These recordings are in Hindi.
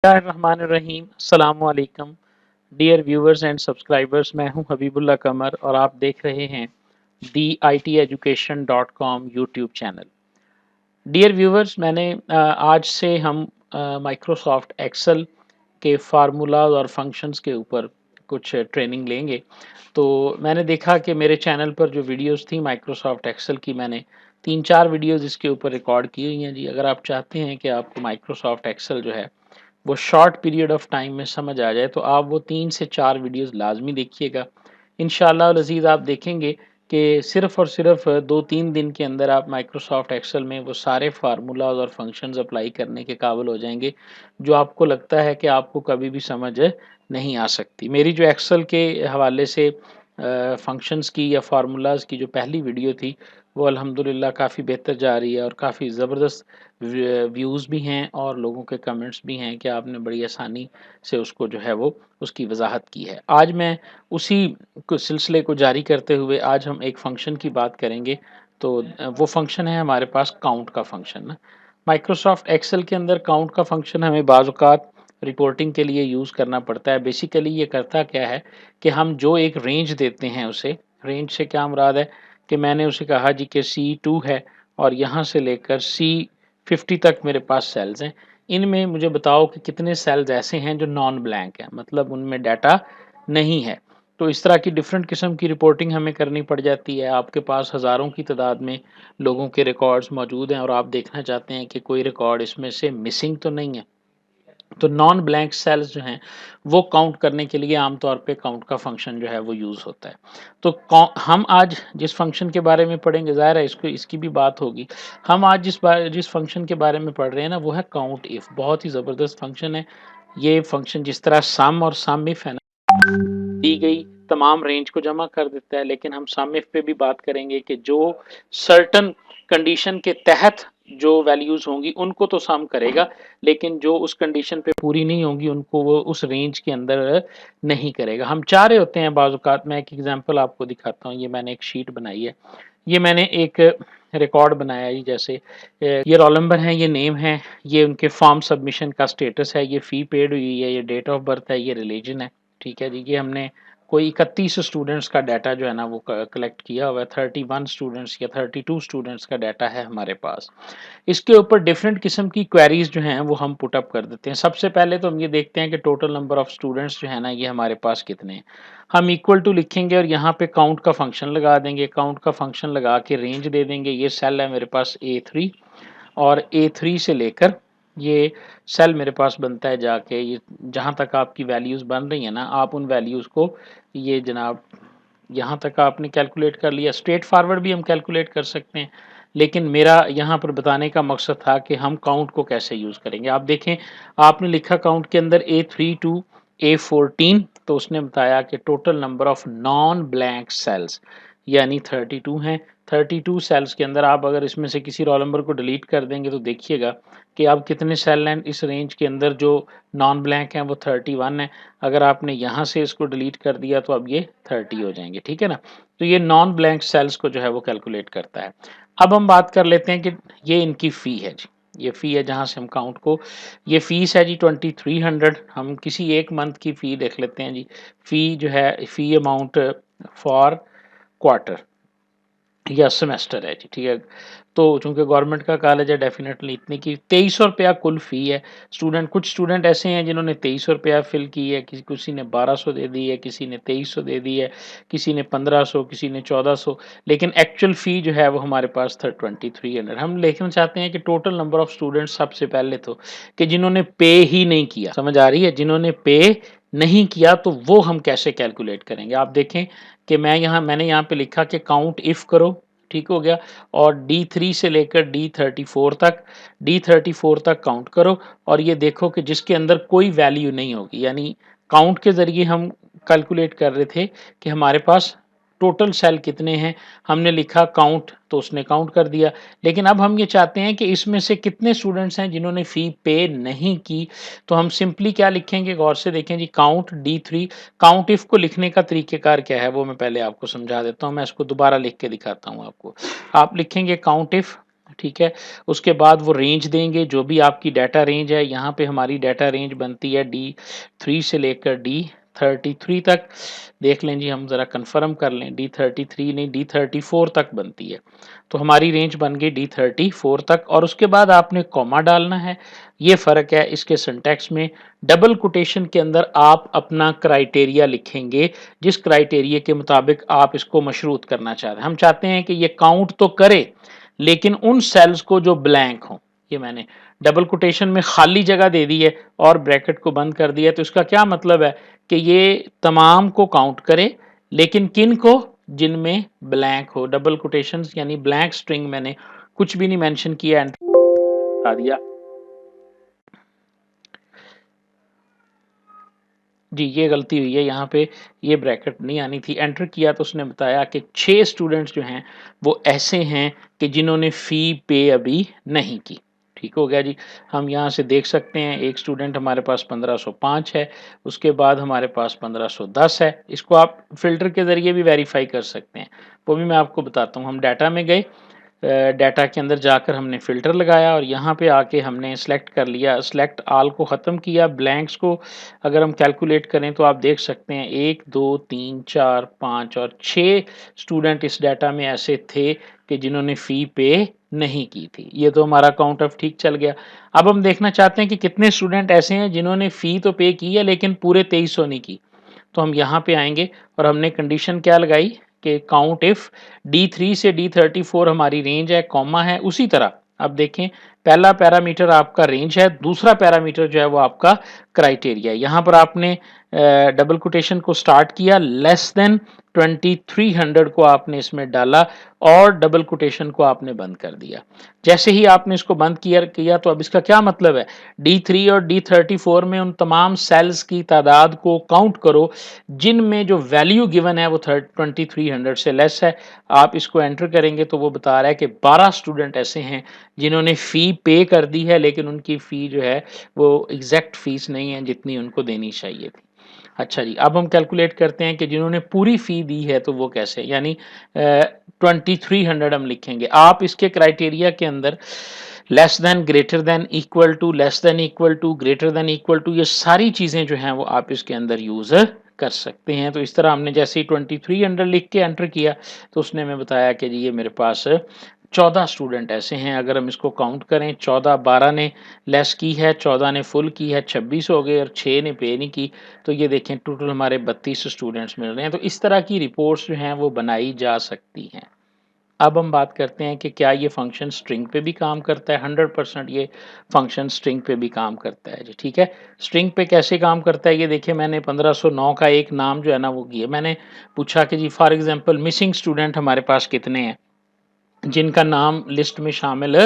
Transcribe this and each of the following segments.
बिस्मिल्लाहिर्रहमानिर्रहीम अस्सलामु अलैकुम डियर व्यूवर्स एंड सब्सक्राइबर्स। मैं हूं हबीबुल्लाह कमर और आप देख रहे हैं theiteducation.com YouTube channel. Dear viewers, मैंने आज से हम माइक्रोसॉफ्ट एक्सेल के फार्मूलाज और फंक्शंस के ऊपर कुछ ट्रेनिंग लेंगे। तो मैंने देखा कि मेरे चैनल पर जो वीडियोस थी माइक्रोसॉफ्ट एक्सेल की, मैंने 3-4 वीडियोस इसके ऊपर रिकॉर्ड की हुई हैं जी। अगर आप चाहते हैं कि आपको माइक्रोसॉफ्ट एक्सेल जो है वो शॉर्ट पीरियड ऑफ टाइम में समझ आ जाए, तो आप वो 3 से 4 वीडियोस लाजमी देखिएगा। इंशाल्लाह अज़ीज़ आप देखेंगे कि सिर्फ़ और सिर्फ़ 2-3 दिन के अंदर आप माइक्रोसॉफ्ट एक्सेल में वो सारे फार्मूलाज और फंक्शंस अप्लाई करने के काबिल हो जाएंगे जो आपको लगता है कि आपको कभी भी समझ नहीं आ सकती। मेरी जो एक्सेल के हवाले से फंक्शंस की या फार्मूलाज की जो पहली वीडियो थी वो अल्हम्दुलिल्लाह काफ़ी बेहतर जा रही है और काफ़ी ज़बरदस्त व्यूज़ भी हैं और लोगों के कमेंट्स भी हैं कि आपने बड़ी आसानी से उसको जो है वो उसकी वजाहत की है। आज मैं उसी सिलसिले को जारी करते हुए आज हम एक फ़ंक्शन की बात करेंगे। तो वो फ़ंक्शन है हमारे पास काउंट का फ़ंक्शन ना। माइक्रोसॉफ्ट एक्सेल के अंदर काउंट का फ़ंक्शन हमें बाज़ औक़ात रिपोर्टिंग के लिए यूज़ करना पड़ता है। बेसिकली ये करता क्या है कि हम जो एक रेंज देते हैं उसे, रेंज से क्या मुराद है कि मैंने उसे कहा जी कि C2 है और यहाँ से लेकर C50 तक मेरे पास सेल्स हैं। इनमें मुझे बताओ कि कितने सेल्स ऐसे हैं जो नॉन ब्लैंक हैं, मतलब उनमें डाटा नहीं है। तो इस तरह की डिफरेंट किस्म की रिपोर्टिंग हमें करनी पड़ जाती है। आपके पास हज़ारों की तादाद में लोगों के रिकॉर्ड्स मौजूद हैं और आप देखना चाहते हैं कि कोई रिकॉर्ड इसमें से मिसिंग तो नहीं है। तो नॉन ब्लैंक सेल्स जो हैं वो काउंट करने के लिए आमतौर पे काउंट का फंक्शन जो है वो यूज़ होता है। तो हम आज जिस फंक्शन के बारे में पढ़ेंगे, ज़ाहिर है इसको इसकी भी बात होगी। हम आज जिस फंक्शन के बारे में पढ़ रहे हैं ना, वो है काउंट इफ। बहुत ही ज़बरदस्त फंक्शन है ये फंक्शन। जिस तरह सम और सम इफ है ना, दी गई तमाम रेंज को जमा कर देता है, लेकिन हम सम इफ पे भी बात करेंगे कि जो सर्टन कंडीशन के तहत जो वैल्यूज होंगी उनको तो सम करेगा, लेकिन जो उस कंडीशन पे पूरी नहीं होंगी उनको वो उस रेंज के अंदर नहीं करेगा। हम चाह रहे होते हैं बाज़ औक़ात। मैं एक एग्जांपल आपको दिखाता हूँ। ये मैंने एक शीट बनाई है, ये मैंने एक रिकॉर्ड बनाया है। जैसे ये रोल नंबर है, ये नेम है, ये उनके फॉर्म सबमिशन का स्टेटस है, ये फ़ी पेड हुई है, ये डेट ऑफ बर्थ है, ये रिलीजन है। ठीक है जी। ये हमने कोई 31 स्टूडेंट्स का डाटा जो है ना वो कलेक्ट किया हुआ है। 31 स्टूडेंट्स या 32 स्टूडेंट्स का डाटा है हमारे पास। इसके ऊपर डिफरेंट किस्म की क्वेरीज जो हैं वो हम पुट अप कर देते हैं। सबसे पहले तो हम ये देखते हैं कि टोटल नंबर ऑफ स्टूडेंट्स जो है ना ये हमारे पास कितने हैं। हम इक्वल टू लिखेंगे और यहाँ पे काउंट का फंक्शन लगा देंगे। काउंट का फंक्शन लगा के रेंज दे देंगे। ये सेल है मेरे पास A3 और A3 से लेकर ये सेल मेरे पास बनता है जाके ये जहाँ तक आपकी वैल्यूज़ बन रही हैं ना, आप उन वैल्यूज़ को ये जनाब यहाँ तक आपने कैलकुलेट कर लिया। स्ट्रेट फॉरवर्ड भी हम कैलकुलेट कर सकते हैं, लेकिन मेरा यहाँ पर बताने का मकसद था कि हम काउंट को कैसे यूज़ करेंगे। आप देखें, आपने लिखा काउंट के अंदर A3 टू A14, तो उसने बताया कि total number of non blank cells यानी 32 हैं। 32 सेल्स के अंदर आप अगर इसमें से किसी रोल नंबर को डिलीट कर देंगे तो देखिएगा कि अब कितने सेल हैं इस रेंज के अंदर जो नॉन ब्लैंक हैं, वो 31 है। अगर आपने यहाँ से इसको डिलीट कर दिया तो अब ये 30 हो जाएंगे। ठीक है ना। तो ये नॉन ब्लैंक सेल्स को जो है वो कैलकुलेट करता है। अब हम बात कर लेते हैं कि ये इनकी फ़ी है जी। ये फ़ी है जहाँ से हम काउंट को, ये फ़ीस है जी 2300। हम किसी एक मंथ की फ़ी देख लेते हैं जी। फ़ी जो है, फ़ी अमाउंट फॉर क्वार्टर या सेमेस्टर है जी। ठीक है। तो चूंकि गवर्नमेंट का कॉलेज है, डेफिनेटली इतने की 2300 रुपया कुल फ़ी है। कुछ स्टूडेंट ऐसे हैं जिन्होंने 2300 रुपया फिल की है, किसी ने 1200 दे दी है, किसी ने 2300 दे दी है, किसी ने 1500, किसी ने 1400, लेकिन एक्चुअल फ़ी जो है वो हमारे पास 2300। हम लिखना चाहते हैं कि टोटल नंबर ऑफ स्टूडेंट्स सबसे पहले तो कि जिन्होंने पे ही नहीं किया। समझ आ रही है? जिन्होंने पे नहीं किया तो वो हम कैसे कैलकुलेट करेंगे। आप देखें कि मैंने यहाँ पे लिखा कि काउंट इफ करो। ठीक हो गया। और D3 से लेकर D34 तक, D34 तक काउंट करो और ये देखो कि जिसके अंदर कोई वैल्यू नहीं होगी, यानी काउंट के ज़रिए हम कैलकुलेट कर रहे थे कि हमारे पास टोटल सेल कितने हैं। हमने लिखा काउंट तो उसने काउंट कर दिया, लेकिन अब हम ये चाहते हैं कि इसमें से कितने स्टूडेंट्स हैं जिन्होंने फ़ी पे नहीं की। तो हम सिंपली क्या लिखेंगे, गौर से देखें जी। काउंट D3, काउंट इफ को लिखने का तरीक़ेकार क्या है वो मैं पहले आपको समझा देता हूँ। मैं इसको दोबारा लिख के दिखाता हूँ आपको। आप लिखेंगे काउंट इफ ठीक है। उसके बाद वो रेंज देंगे, जो भी आपकी डाटा रेंज है, यहाँ पे हमारी डाटा रेंज बनती है D3 से लेकर D33 तक। देख लें जी, हम ज़रा कन्फर्म कर लें, D33 नहीं, D34 तक बनती है। तो हमारी रेंज बन गई D34 तक, और उसके बाद आपने कॉमा डालना है। ये फ़र्क है इसके सिंटैक्स में। डबल कोटेशन के अंदर आप अपना क्राइटेरिया लिखेंगे, जिस क्राइटेरिया के मुताबिक आप इसको मशरूत करना चाहते हैं। हम चाहते हैं कि ये काउंट तो करे, लेकिन उन सेल्स को जो ब्लैंक हों। ये मैंने डबल कोटेशन में खाली जगह दे दी है और ब्रैकेट को बंद कर दिया, तो इसका क्या मतलब है कि ये तमाम को काउंट करे, लेकिन किन को, जिनमें ब्लैंक हो। डबल कोटेशंस यानी ब्लैंक स्ट्रिंग मैंने कुछ भी नहीं मेंशन किया, एंटर बता दिया। जी, ये गलती हुई है, यहाँ पे ये ब्रैकेट नहीं आनी थी। एंटर किया तो उसने बताया कि 6 स्टूडेंट्स जो हैं वो ऐसे हैं कि जिन्होंने फ़ी पे अभी नहीं की। ठीक हो गया जी। हम यहाँ से देख सकते हैं, एक स्टूडेंट हमारे पास 1505 है, उसके बाद हमारे पास 1510 है। इसको आप फ़िल्टर के ज़रिए भी वेरीफ़ाई कर सकते हैं, वो भी मैं आपको बताता हूँ। हम डाटा में गए, डाटा के अंदर जाकर हमने फ़िल्टर लगाया और यहाँ पे आके हमने सेलेक्ट कर लिया, सेलेक्ट ऑल को ख़त्म किया। ब्लैंक्स को अगर हम कैलकुलेट करें तो आप देख सकते हैं 1 2 3 4 5 और 6 स्टूडेंट इस डाटा में ऐसे थे कि जिन्होंने फ़ी पे नहीं की थी। ये तो हमारा काउंट ऑफ ठीक चल गया। अब हम देखना चाहते हैं कि कितने स्टूडेंट ऐसे हैं जिन्होंने फ़ी तो पे की है लेकिन पूरे 2300 नहीं की। तो हम यहाँ पे आएंगे और हमने कंडीशन क्या लगाई कि काउंट इफ D3 से D34 हमारी रेंज है, कॉमा है। उसी तरह अब देखें, पहला पैरामीटर आपका रेंज है, दूसरा पैरामीटर जो है वो आपका क्राइटेरिया है। यहाँ पर आपने डबल कोटेशन को स्टार्ट किया, लेस देन 2300 को आपने इसमें डाला और डबल कोटेशन को आपने बंद कर दिया। जैसे ही आपने इसको बंद किया तो अब इसका क्या मतलब है, D3 और D34 में उन तमाम सेल्स की तादाद को काउंट करो जिनमें जो वैल्यू गिवन है वो 2300 से लेस है। आप इसको एंटर करेंगे तो वो बता रहा है कि 12 स्टूडेंट ऐसे हैं जिन्होंने फ़ी पे कर दी है, लेकिन उनकी फ़ी जो है वो एग्जैक्ट फीस नहीं है जितनी उनको देनी चाहिए थी। अच्छा जी, अब हम कैलकुलेट करते हैं कि जिन्होंने पूरी फ़ी दी है तो वो कैसे, यानी 2300 हम लिखेंगे। आप इसके क्राइटेरिया के अंदर less than, greater than, equal to, less than equal to, greater than equal to, ये सारी चीज़ें जो हैं वो आप इसके अंदर यूज़ कर सकते हैं। तो इस तरह हमने जैसे ही 2300 लिख के एंटर किया तो उसने हमें बताया कि जी ये मेरे पास 14 स्टूडेंट ऐसे हैं। अगर हम इसको काउंट करें, 14, 12 ने लेस की है, 14 ने फुल की है, 26 हो गए और 6 ने पे नहीं की। तो ये देखें, टोटल हमारे 32 स्टूडेंट्स मिल रहे हैं। तो इस तरह की रिपोर्ट्स जो हैं वो बनाई जा सकती हैं। अब हम बात करते हैं कि क्या ये फंक्शन स्ट्रिंग पे भी काम करता है। 100% ये फंक्शन स्ट्रिंग पे भी काम करता है जी। ठीक है, स्ट्रिंग पे कैसे काम करता है ये देखिए। मैंने 1509 का एक नाम जो है ना वो किया। मैंने पूछा कि जी फॉर एग्जांपल मिसिंग स्टूडेंट हमारे पास कितने हैं जिनका नाम लिस्ट में शामिल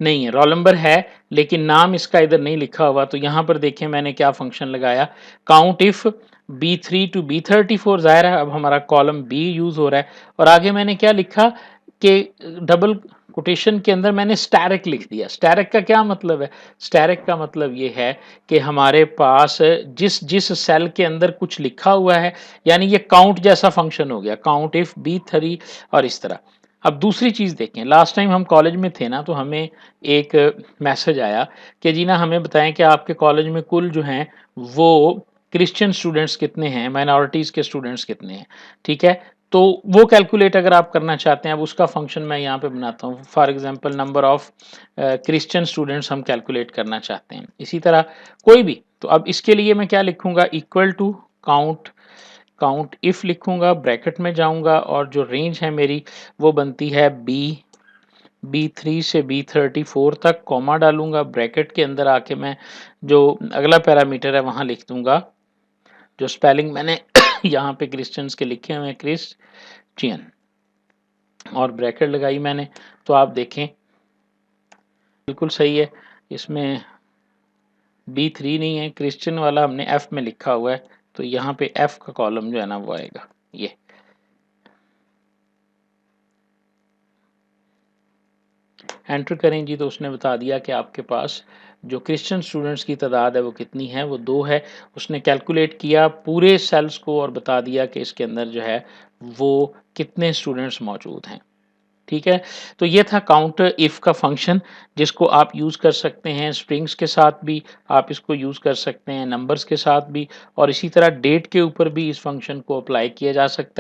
नहीं है। रोल नंबर है लेकिन नाम इसका इधर नहीं लिखा हुआ। तो यहाँ पर देखें मैंने क्या फंक्शन लगाया, count if B3 to B34। ज़ाहिर है अब हमारा कॉलम बी यूज़ हो रहा है। और आगे मैंने क्या लिखा कि डबल कोटेशन के अंदर मैंने स्टैरिक लिख दिया। स्टैरिक का क्या मतलब है, स्टैरिक का मतलब ये है कि हमारे पास जिस जिस सेल के अंदर कुछ लिखा हुआ है, यानी ये काउंट जैसा फंक्शन हो गया, काउंट इफ B3 और इस तरह। अब दूसरी चीज़ देखें, लास्ट टाइम हम कॉलेज में थे ना तो हमें एक मैसेज आया कि जी ना हमें बताएं कि आपके कॉलेज में कुल जो हैं वो क्रिश्चियन स्टूडेंट्स कितने हैं, माइनॉरिटीज़ के स्टूडेंट्स कितने हैं। ठीक है, तो वो कैलकुलेट अगर आप करना चाहते हैं, अब उसका फंक्शन मैं यहाँ पे बनाता हूँ। For example number of Christian students हम कैलकुलेट करना चाहते हैं, इसी तरह कोई भी। तो अब इसके लिए मैं क्या लिखूंगा, equal to count, count if लिखूंगा, ब्रैकेट में जाऊंगा और जो रेंज है मेरी वो बनती है B3 से B34 तक, कॉमा डालूंगा, ब्रैकेट के अंदर आके मैं जो अगला पैरामीटर है वहां लिख दूंगा जो स्पेलिंग मैंने यहाँ पे क्रिश्चियंस के लिखे हुए हैं, क्रिश्चियन, और ब्रैकेट लगाई मैंने। तो आप देखें बिल्कुल सही है, इसमें B3 नहीं है, क्रिश्चियन वाला हमने F में लिखा हुआ है। तो यहाँ पे F का कॉलम जो है ना वो आएगा, ये एंटर करें जी। तो उसने बता दिया कि आपके पास जो क्रिश्चियन स्टूडेंट्स की तादाद है वो कितनी है, वो 2 है। उसने कैलकुलेट किया पूरे सेल्स को और बता दिया कि इसके अंदर जो है वो कितने स्टूडेंट्स मौजूद हैं। ठीक है? तो ये था काउंट इफ का फंक्शन जिसको आप यूज़ कर सकते हैं स्ट्रिंग्स के साथ भी, आप इसको यूज़ कर सकते हैं नंबर्स के साथ भी और इसी तरह डेट के ऊपर भी इस फंक्शन को अप्लाई किया जा सकता है।